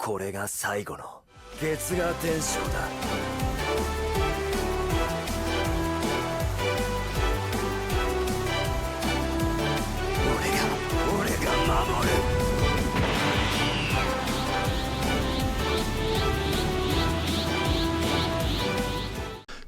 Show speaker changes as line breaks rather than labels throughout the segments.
これが最後の月牙伝承だ。俺が守る。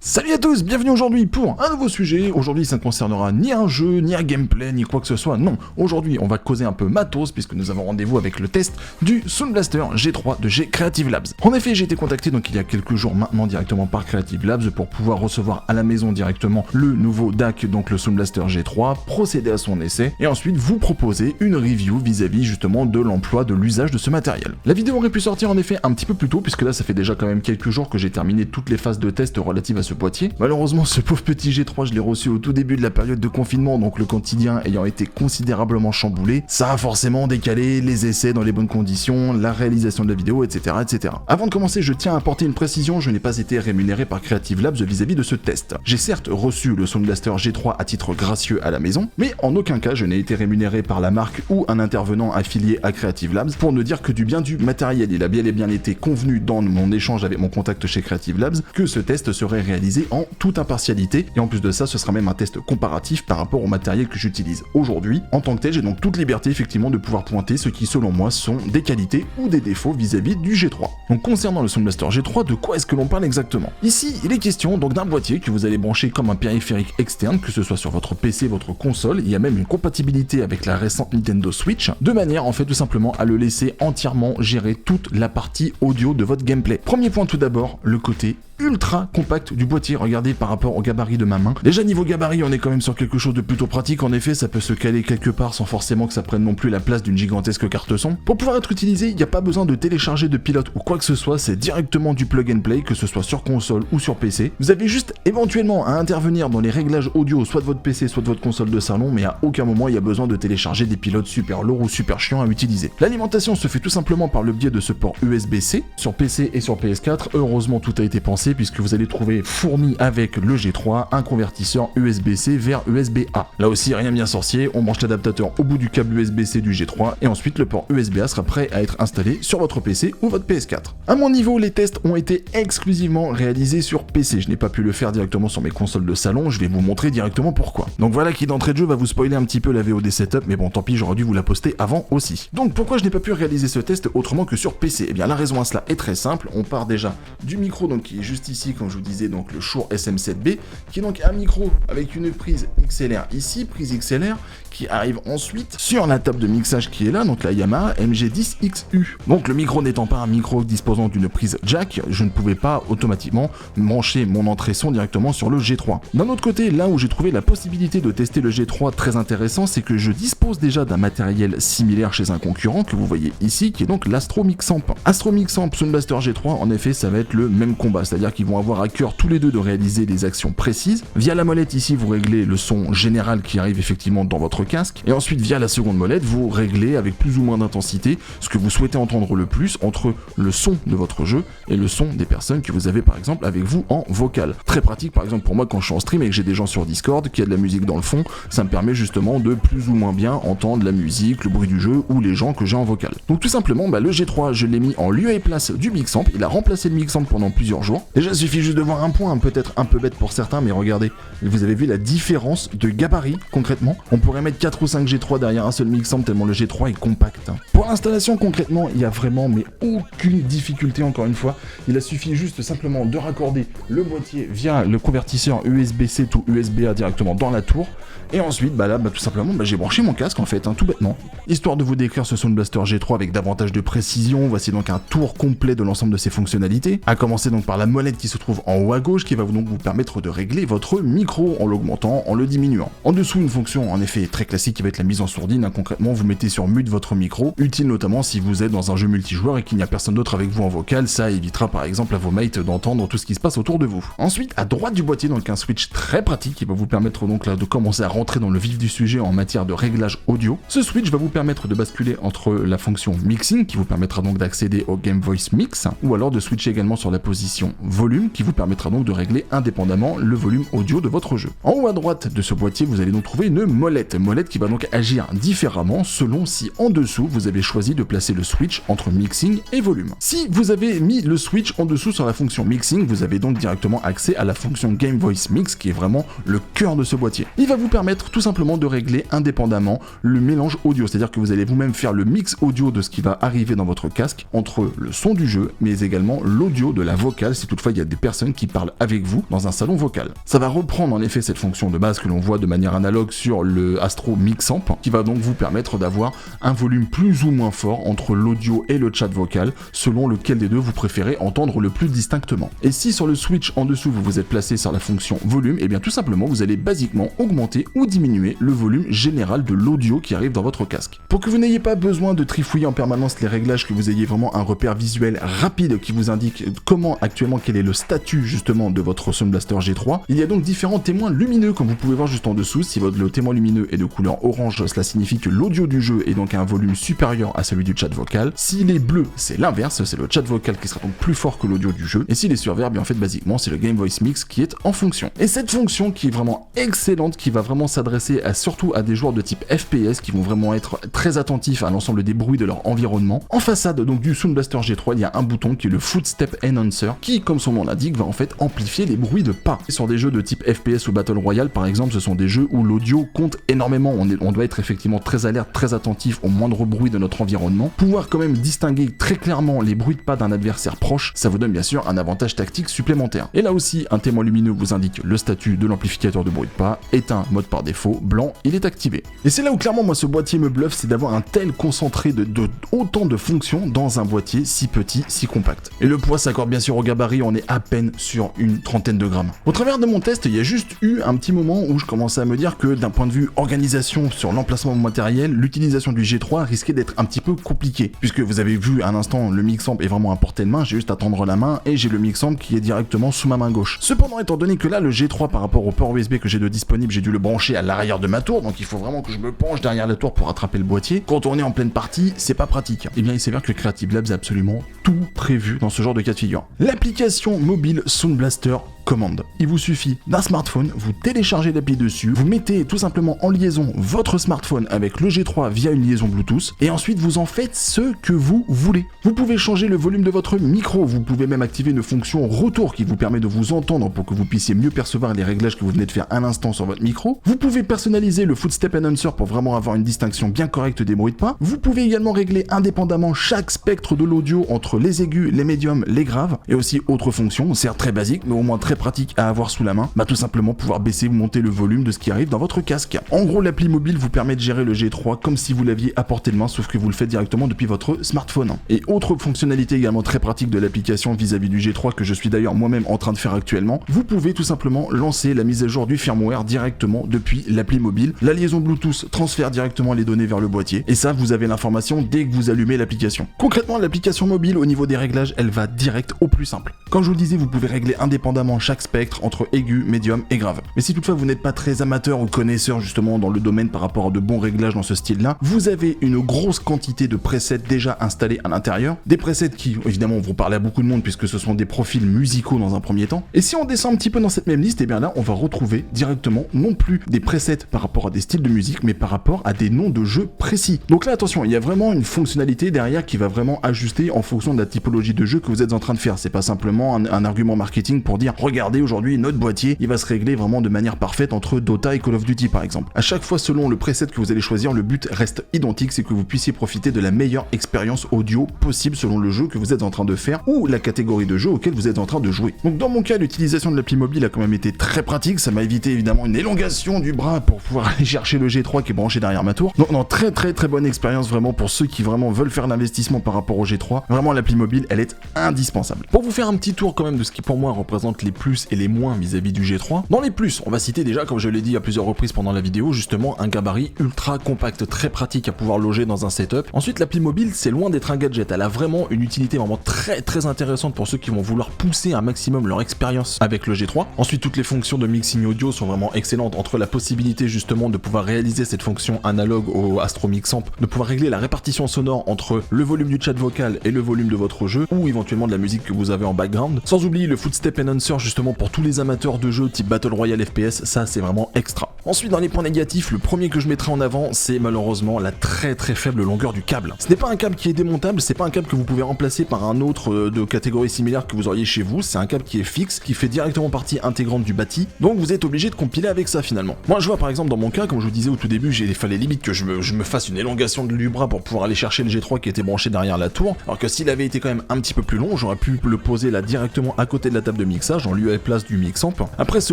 Salut à tous, bienvenue aujourd'hui pour un nouveau sujet. Aujourd'hui ça ne concernera ni un jeu, ni un gameplay, ni quoi que ce soit, non. Aujourd'hui on va causer un peu matos puisque nous avons rendez-vous avec le test du Sound Blaster G3 de chez Creative Labs. En effet j'ai été contacté donc il y a quelques jours maintenant directement par Creative Labs pour pouvoir recevoir à la maison directement le nouveau DAC, donc le Sound Blaster G3, procéder à son essai et ensuite vous proposer une review vis-à-vis justement de l'emploi, de l'usage de ce matériel. La vidéo aurait pu sortir en effet un petit peu plus tôt puisque là ça fait déjà quand même quelques jours que j'ai terminé toutes les phases de test relatives à ce boîtier. Malheureusement, ce pauvre petit G3, je l'ai reçu au tout début de la période de confinement, donc le quotidien ayant été considérablement chamboulé, ça a forcément décalé les essais dans les bonnes conditions, la réalisation de la vidéo, etc., etc. Avant de commencer, je tiens à apporter une précision, je n'ai pas été rémunéré par Creative Labs vis-à-vis de ce test. J'ai certes reçu le Sound Blaster G3 à titre gracieux à la maison, mais en aucun cas je n'ai été rémunéré par la marque ou un intervenant affilié à Creative Labs pour ne dire que du bien du matériel. Il a bien et bien été convenu dans mon échange avec mon contact chez Creative Labs que ce test serait réalisé en toute impartialité, et en plus de ça ce sera même un test comparatif par rapport au matériel que j'utilise aujourd'hui. En tant que tel, j'ai donc toute liberté effectivement de pouvoir pointer ce qui selon moi sont des qualités ou des défauts vis-à-vis du G3. Donc concernant le Sound Blaster G3, de quoi est-ce que l'on parle exactement? Ici il est question donc d'un boîtier que vous allez brancher comme un périphérique externe, que ce soit sur votre PC, votre console. Il y a même une compatibilité avec la récente Nintendo Switch, de manière en fait tout simplement à le laisser entièrement gérer toute la partie audio de votre gameplay. Premier point tout d'abord, le côté ultra compact du boîtier. Regardez par rapport au gabarit de ma main. Déjà niveau gabarit on est quand même sur quelque chose de plutôt pratique. En effet ça peut se caler quelque part sans forcément que ça prenne non plus la place d'une gigantesque carte son. Pour pouvoir être utilisé, il n'y a pas besoin de télécharger de pilote ou quoi que ce soit, c'est directement du plug and play, que ce soit sur console ou sur PC. Vous avez juste éventuellement à intervenir dans les réglages audio soit de votre PC soit de votre console de salon, mais à aucun moment il y a besoin de télécharger des pilotes super lourds ou super chiants à utiliser. L'alimentation se fait tout simplement par le biais de ce port USB-C. Sur PC et sur PS4, heureusement tout a été pensé puisque vous allez trouver fourni avec le G3 un convertisseur USB-C vers USB-A. Là aussi rien bien sorcier, on branche l'adaptateur au bout du câble USB-C du G3 et ensuite le port USB-A sera prêt à être installé sur votre PC ou votre PS4. À mon niveau, les tests ont été exclusivement réalisés sur PC. Je n'ai pas pu le faire directement sur mes consoles de salon, je vais vous montrer directement pourquoi. Donc voilà qui d'entrée de jeu va vous spoiler un petit peu la VOD setup, mais bon tant pis, j'aurais dû vous la poster avant aussi. Donc pourquoi je n'ai pas pu réaliser ce test autrement que sur PC? Eh bien la raison à cela est très simple, on part déjà du micro donc qui est juste ici, comme je vous disais, donc le Shure SM7B, qui est donc un micro avec une prise XLR ici, prise XLR, qui arrive ensuite sur la table de mixage qui est là, donc la Yamaha MG10XU. Donc le micro n'étant pas un micro disposant d'une prise jack, je ne pouvais pas automatiquement brancher mon entrée son directement sur le G3. D'un autre côté, là où j'ai trouvé la possibilité de tester le G3 très intéressant, c'est que je dispose déjà d'un matériel similaire chez un concurrent que vous voyez ici, qui est donc l'Astro Mixamp. Astro Mixamp, Sound Blaster G3, en effet ça va être le même combat, c'est-à-dire qu'ils vont avoir à cœur tous les deux de réaliser des actions précises. Via la molette ici, vous réglez le son général qui arrive effectivement dans votre casque, et ensuite via la seconde molette, vous réglez avec plus ou moins d'intensité ce que vous souhaitez entendre le plus entre le son de votre jeu et le son des personnes que vous avez par exemple avec vous en vocal. Très pratique par exemple pour moi quand je suis en stream et que j'ai des gens sur Discord, qui a de la musique dans le fond, ça me permet justement de plus ou moins bien entendre la musique, le bruit du jeu ou les gens que j'ai en vocal. Donc tout simplement, le G3 je l'ai mis en lieu et place du Mixamp, il a remplacé le Mixamp pendant plusieurs jours. Déjà il suffit juste de voir un point, peut-être un peu bête pour certains, mais regardez, vous avez vu la différence de gabarit concrètement. On pourrait mettre 4 ou 5 G3 derrière un seul Mixamp tellement le G3 est compact. Pour l'installation concrètement, il y a vraiment mais aucune difficulté encore une fois. Il a suffi juste simplement de raccorder le boîtier via le convertisseur USB-C ou USB-A directement dans la tour. Et ensuite, tout simplement, j'ai branché mon casque en fait, tout bêtement. Histoire de vous décrire ce Sound Blaster G3 avec davantage de précision, voici donc un tour complet de l'ensemble de ses fonctionnalités. À commencer donc par la molette qui se trouve en haut à gauche, qui va donc vous permettre de régler votre micro en l'augmentant, en le diminuant. En dessous, une fonction en effet très classique qui va être la mise en sourdine. Concrètement, vous mettez sur mute votre micro, utile notamment si vous êtes dans un jeu multijoueur et qu'il n'y a personne d'autre avec vous en vocal, ça évitera par exemple à vos mates d'entendre tout ce qui se passe autour de vous. Ensuite, à droite du boîtier, donc un switch très pratique qui va vous permettre donc là de commencer à rentrer dans le vif du sujet en matière de réglage audio. Ce switch va vous permettre de basculer entre la fonction mixing qui vous permettra donc d'accéder au Game Voice Mix, ou alors de switcher également sur la position volume qui vous permettra donc de régler indépendamment le volume audio de votre jeu. En haut à droite de ce boîtier, vous allez donc trouver une molette qui va donc agir différemment selon si en dessous vous avez choisi de placer le switch entre mixing et volume. Si vous avez mis le switch en dessous sur la fonction mixing, vous avez donc directement accès à la fonction Game Voice Mix qui est vraiment le cœur de ce boîtier. Il va vous permettre tout simplement de régler indépendamment le mélange audio, c'est-à-dire que vous allez vous-même faire le mix audio de ce qui va arriver dans votre casque entre le son du jeu mais également l'audio de la vocale si toutefois il y a des personnes qui parlent avec vous dans un salon vocal. Ça va reprendre en effet cette fonction de base que l'on voit de manière analogue sur le Astro Mixamp qui va donc vous permettre d'avoir un volume plus ou moins fort entre l'audio et le chat vocal selon lequel des deux vous préférez entendre le plus distinctement. Et si sur le switch en dessous vous vous êtes placé sur la fonction volume, et bien tout simplement vous allez basiquement augmenter ou diminuer le volume général de l'audio qui arrive dans votre casque. Pour que vous n'ayez pas besoin de trifouiller en permanence les réglages, que vous ayez vraiment un repère visuel rapide qui vous indique comment actuellement quel est le statut justement de votre Sound Blaster G3, il y a donc différents témoins lumineux comme vous pouvez voir juste en dessous. Si le témoin lumineux est de couleur orange, cela signifie que l'audio du jeu est donc à un volume supérieur à celui du chat vocal. S'il est bleu, c'est l'inverse, c'est le chat vocal qui sera donc plus fort que l'audio du jeu. Et s'il est sur vert, bien en fait basiquement c'est le Game Voice Mix qui est en fonction. Et cette fonction qui est vraiment excellente, qui va vraiment s'adresser surtout à des joueurs de type FPS qui vont vraiment être très attentifs à l'ensemble des bruits de leur environnement. En façade donc du Sound Blaster G3, il y a un bouton qui est le Footstep Enhancer qui, comme son nom l'indique, va en fait amplifier les bruits de pas. Sur des jeux de type FPS ou Battle Royale par exemple, ce sont des jeux où l'audio compte énormément. On doit être effectivement très alerte, très attentif au moindre bruit de notre environnement. Pouvoir quand même distinguer très clairement les bruits de pas d'un adversaire proche, ça vous donne bien sûr un avantage tactique supplémentaire. Et là aussi, un témoin lumineux vous indique le statut de l'amplificateur de bruit de pas, éteint mode par défaut, blanc, il est activé. Et c'est là où clairement moi ce boîtier me bluffe, c'est d'avoir un tel concentré de autant de fonctions dans un boîtier si petit, si compact. Et le poids s'accorde bien sûr au gabarit, on est à peine sur une trentaine de grammes. Au travers de mon test, il y a juste eu un petit moment où je commençais à me dire que d'un point de vue organisation sur l'emplacement matériel, l'utilisation du G3 risquait d'être un petit peu compliquée. Puisque vous avez vu à l'instant, le Mixamp est vraiment à portée de main, j'ai juste à tendre la main et j'ai le Mixamp qui est directement sous ma main gauche. Cependant, étant donné que là, le G3 par rapport au port USB que j'ai de disponible, j'ai dû le brancher à l'arrière de ma tour, donc il faut vraiment que je me penche derrière la tour pour attraper le boîtier. Quand on est en pleine partie, c'est pas pratique. Et bien il s'avère que Creative Labs a absolument tout prévu dans ce genre de cas de figure. L'application mobile Sound Blaster commande. Il vous suffit d'un smartphone, vous téléchargez l'appli dessus, vous mettez tout simplement en liaison votre smartphone avec le G3 via une liaison Bluetooth, et ensuite vous en faites ce que vous voulez. Vous pouvez changer le volume de votre micro, vous pouvez même activer une fonction retour qui vous permet de vous entendre pour que vous puissiez mieux percevoir les réglages que vous venez de faire à l'instant sur votre micro. Vous pouvez personnaliser le Footstep Enhancer pour vraiment avoir une distinction bien correcte des bruits de pas. Vous pouvez également régler indépendamment chaque spectre de l'audio entre les aigus, les médiums, les graves, et aussi autres fonctions, certes très basiques, mais au moins très pratique à avoir sous la main, tout simplement pouvoir baisser ou monter le volume de ce qui arrive dans votre casque. En gros, l'appli mobile vous permet de gérer le G3 comme si vous l'aviez à portée de main, sauf que vous le faites directement depuis votre smartphone. Et autre fonctionnalité également très pratique de l'application vis-à-vis du G3, que je suis d'ailleurs moi-même en train de faire actuellement, vous pouvez tout simplement lancer la mise à jour du firmware directement depuis l'appli mobile. La liaison Bluetooth transfère directement les données vers le boîtier, et ça, vous avez l'information dès que vous allumez l'application. Concrètement, l'application mobile, au niveau des réglages, elle va direct au plus simple. Comme je vous le disais, vous pouvez régler indépendamment chaque spectre entre aigu, médium et grave. Mais si toutefois vous n'êtes pas très amateur ou connaisseur justement dans le domaine par rapport à de bons réglages dans ce style-là, vous avez une grosse quantité de presets déjà installés à l'intérieur. Des presets qui, évidemment, vont parler à beaucoup de monde puisque ce sont des profils musicaux dans un premier temps. Et si on descend un petit peu dans cette même liste, et bien là, on va retrouver directement non plus des presets par rapport à des styles de musique, mais par rapport à des noms de jeux précis. Donc là, attention, il y a vraiment une fonctionnalité derrière qui va vraiment ajuster en fonction de la typologie de jeu que vous êtes en train de faire. C'est pas simplement un argument marketing pour dire, regardez, aujourd'hui, notre boîtier, il va se régler vraiment de manière parfaite entre Dota et Call of Duty par exemple. À chaque fois, selon le preset que vous allez choisir, le but reste identique, c'est que vous puissiez profiter de la meilleure expérience audio possible selon le jeu que vous êtes en train de faire ou la catégorie de jeu auquel vous êtes en train de jouer. Donc dans mon cas, l'utilisation de l'appli mobile a quand même été très pratique, ça m'a évité évidemment une élongation du bras pour pouvoir aller chercher le G3 qui est branché derrière ma tour. Donc non, très bonne expérience vraiment pour ceux qui vraiment veulent faire l'investissement par rapport au G3. Vraiment l'appli mobile, elle est indispensable. Pour vous faire un petit tour quand même de ce qui pour moi représente les plus et les moins vis-à-vis du G3. Dans les plus, on va citer déjà, comme je l'ai dit à plusieurs reprises pendant la vidéo, justement un gabarit ultra compact, très pratique à pouvoir loger dans un setup. Ensuite, l'appli mobile, c'est loin d'être un gadget, elle a vraiment une utilité vraiment très intéressante pour ceux qui vont vouloir pousser un maximum leur expérience avec le G3. Ensuite, toutes les fonctions de mixing audio sont vraiment excellentes, entre la possibilité justement de pouvoir réaliser cette fonction analogue au Astro Mix Amp, de pouvoir régler la répartition sonore entre le volume du chat vocal et le volume de votre jeu, ou éventuellement de la musique que vous avez en background, sans oublier le Footstep Enhancer justement pour tous les amateurs de jeux type Battle Royale FPS, ça c'est vraiment extra. Ensuite, dans les points négatifs, le premier que je mettrai en avant, c'est malheureusement la très faible longueur du câble. Ce n'est pas un câble qui est démontable, c'est pas un câble que vous pouvez remplacer par un autre de catégorie similaire que vous auriez chez vous, c'est un câble qui est fixe, qui fait directement partie intégrante du bâti, donc vous êtes obligé de compiler avec ça finalement. Moi je vois par exemple dans mon cas, comme je vous disais au tout début, il fallait limite que je me fasse une élongation du bras pour pouvoir aller chercher le G3 qui était branché derrière la tour, alors que s'il avait été quand même un petit peu plus long, j'aurais pu le poser là directement à côté de la table de mixage en lieu et place du mix amp. Après ce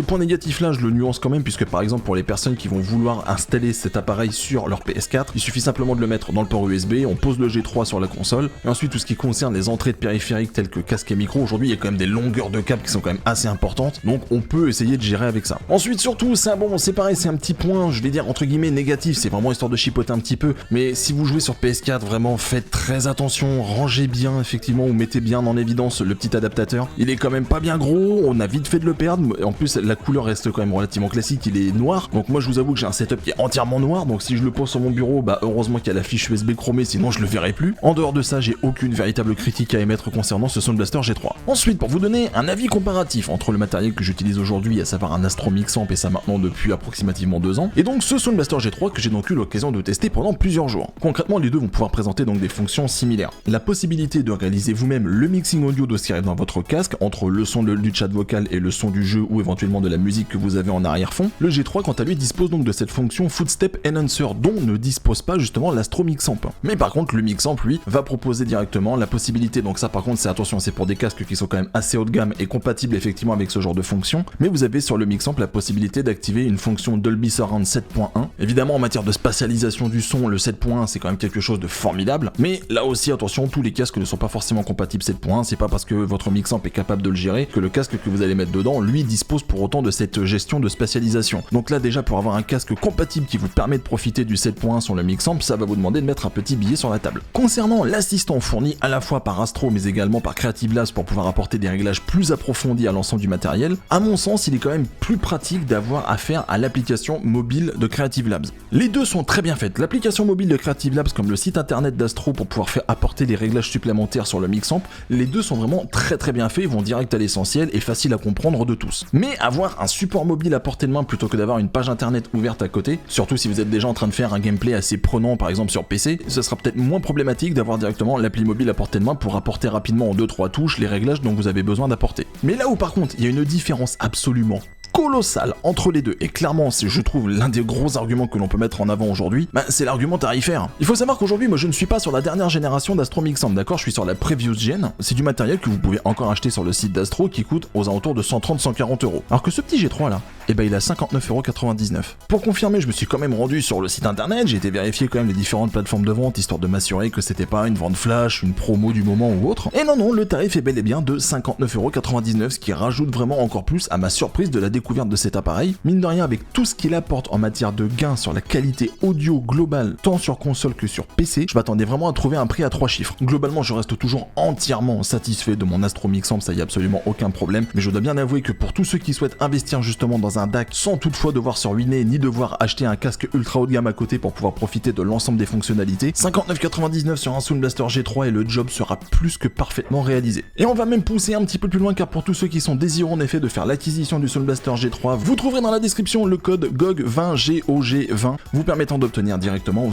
point négatif là, je le nuance quand même, puisque par exemple pour les personnes qui vont vouloir installer cet appareil sur leur PS4, il suffit simplement de le mettre dans le port USB, on pose le G3 sur la console, et ensuite tout ce qui concerne les entrées de périphériques telles que casque et micro, aujourd'hui il y a quand même des longueurs de câbles qui sont quand même assez importantes, donc on peut essayer de gérer avec ça. Ensuite surtout, ça bon, c'est pareil, c'est un petit point, je vais dire entre guillemets négatif, c'est vraiment histoire de chipoter un petit peu, mais si vous jouez sur PS4, vraiment faites très attention, rangez bien effectivement, ou mettez bien en évidence le petit adaptateur, il est quand même pas bien gros, on a vite fait de le perdre, en plus la couleur reste quand même relativement classique, il est noir, donc moi je vous avoue que j'ai un setup qui est entièrement noir, donc si je le pose sur mon bureau, bah heureusement qu'il y a la fiche USB chromée, sinon je le verrai plus. En dehors de ça, j'ai aucune véritable critique à émettre concernant ce Sound Blaster G3. Ensuite, pour vous donner un avis comparatif entre le matériel que j'utilise aujourd'hui, à savoir un Astro Mix Amp, et ça maintenant depuis approximativement 2 ans, et donc ce Sound Blaster G3 que j'ai donc eu l'occasion de tester pendant plusieurs jours. Concrètement, les deux vont pouvoir présenter donc des fonctions similaires. La possibilité de réaliser vous-même le mixing audio de ce qui arrive dans votre casque, entre le son du chat vocal et le son du jeu, ou éventuellement de la musique que vous avez en arrière-fond. Le G3, quant à lui, dispose donc de cette fonction Footstep Enhancer, dont ne dispose pas justement l'Astro Mix Amp. Mais par contre, le Mix Amp, lui, va proposer directement la possibilité, donc ça par contre, c'est attention, c'est pour des casques qui sont quand même assez haut de gamme et compatibles effectivement avec ce genre de fonction, mais vous avez sur le Mix Amp la possibilité d'activer une fonction Dolby Surround 7.1. Évidemment, en matière de spatialisation du son, le 7.1 c'est quand même quelque chose de formidable, mais là aussi attention, tous les casques ne sont pas forcément compatibles 7.1, c'est pas parce que votre Mix Amp est capable de le gérer que le casque que vous allez mettre dedans, lui, dispose pour autant de cette gestion de spatialisation. Donc là déjà, pour avoir un casque compatible qui vous permet de profiter du 7.1 sur le Mix Amp, ça va vous demander de mettre un petit billet sur la table. Concernant l'assistant fourni à la fois par Astro mais également par Creative Labs pour pouvoir apporter des réglages plus approfondis à l'ensemble du matériel, à mon sens il est quand même plus pratique d'avoir affaire à l'application mobile de Creative Labs. Les deux sont très bien faites, l'application mobile de Creative Labs comme le site internet d'Astro pour pouvoir faire apporter des réglages supplémentaires sur le Mix Amp, les deux sont vraiment très bien faits, ils vont direct à l'essentiel et facile à comprendre de tous. Mais avoir un support mobile à portée de main plutôt que d'avoir une page internet ouverte à côté, surtout si vous êtes déjà en train de faire un gameplay assez prenant par exemple sur PC, ce sera peut-être moins problématique d'avoir directement l'appli mobile à portée de main pour apporter rapidement en 2-3 touches les réglages dont vous avez besoin d'apporter. Mais là où par contre il y a une différence absolument colossal entre les deux, et clairement c'est je trouve l'un des gros arguments que l'on peut mettre en avant aujourd'hui, c'est l'argument tarifaire. Il faut savoir qu'aujourd'hui moi je ne suis pas sur la dernière génération d'Astro Mix Amp, d'accord, je suis sur la Previous Gen, c'est du matériel que vous pouvez encore acheter sur le site d'Astro qui coûte aux alentours de 130-140 €. Alors que ce petit G3 là, il a 59,99 €. Pour confirmer, je me suis quand même rendu sur le site internet, j'ai été vérifier quand même les différentes plateformes de vente histoire de m'assurer que c'était pas une vente flash, une promo du moment ou autre. Et non, le tarif est bel et bien de 59,99 €, ce qui rajoute vraiment encore plus à ma surprise de la découverte de cet appareil. Mine de rien, avec tout ce qu'il apporte en matière de gain sur la qualité audio globale, tant sur console que sur PC, je m'attendais vraiment à trouver un prix à 3 chiffres. Globalement, je reste toujours entièrement satisfait de mon Astro Mix Amp, ça y a absolument aucun problème, mais je dois bien avouer que pour tous ceux qui souhaitent investir justement dans un DAC sans toutefois devoir se ruiner ni devoir acheter un casque ultra haut de gamme à côté pour pouvoir profiter de l'ensemble des fonctionnalités, 59,99 € sur un Sound Blaster G3 et le job sera plus que parfaitement réalisé. Et on va même pousser un petit peu plus loin, car pour tous ceux qui sont désireux en effet de faire l'acquisition du Sound Blaster G3, vous trouverez dans la description le code GOG20 GOG20 vous permettant d'obtenir directement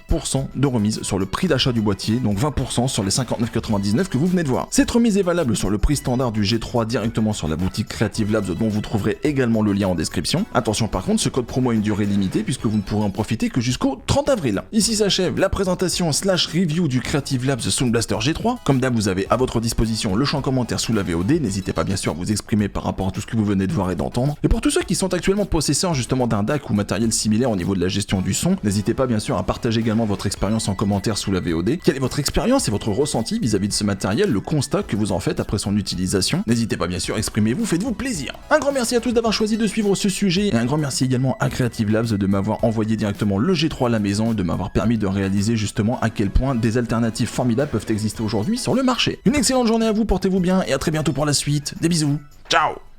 20% de remise sur le prix d'achat du boîtier, donc 20% sur les 59,99 € que vous venez de voir. Cette remise est valable sur le prix standard du G3 directement sur la boutique Creative Labs dont vous trouverez également le lien en description. Attention par contre, ce code promo a une durée limitée puisque vous ne pourrez en profiter que jusqu'au 30 avril. Ici s'achève la présentation / review du Creative Labs Sound Blaster G3. Comme d'hab, vous avez à votre disposition le champ commentaire sous la VOD, n'hésitez pas bien sûr à vous exprimer par rapport à tout ce que vous venez de voir et d'entendre. Et pour tous ceux qui sont actuellement possesseurs justement d'un DAC ou matériel similaire au niveau de la gestion du son, n'hésitez pas bien sûr à partager également votre expérience en commentaire sous la VOD. Quelle est votre expérience et votre ressenti vis-à-vis de ce matériel, le constat que vous en faites après son utilisation? N'hésitez pas bien sûr, exprimez-vous, faites-vous plaisir. Un grand merci à tous d'avoir choisi de suivre ce sujet et un grand merci également à Creative Labs de m'avoir envoyé directement le G3 à la maison et de m'avoir permis de réaliser justement à quel point des alternatives formidables peuvent exister aujourd'hui sur le marché. Une excellente journée à vous, portez-vous bien et à très bientôt pour la suite. Des bisous, ciao.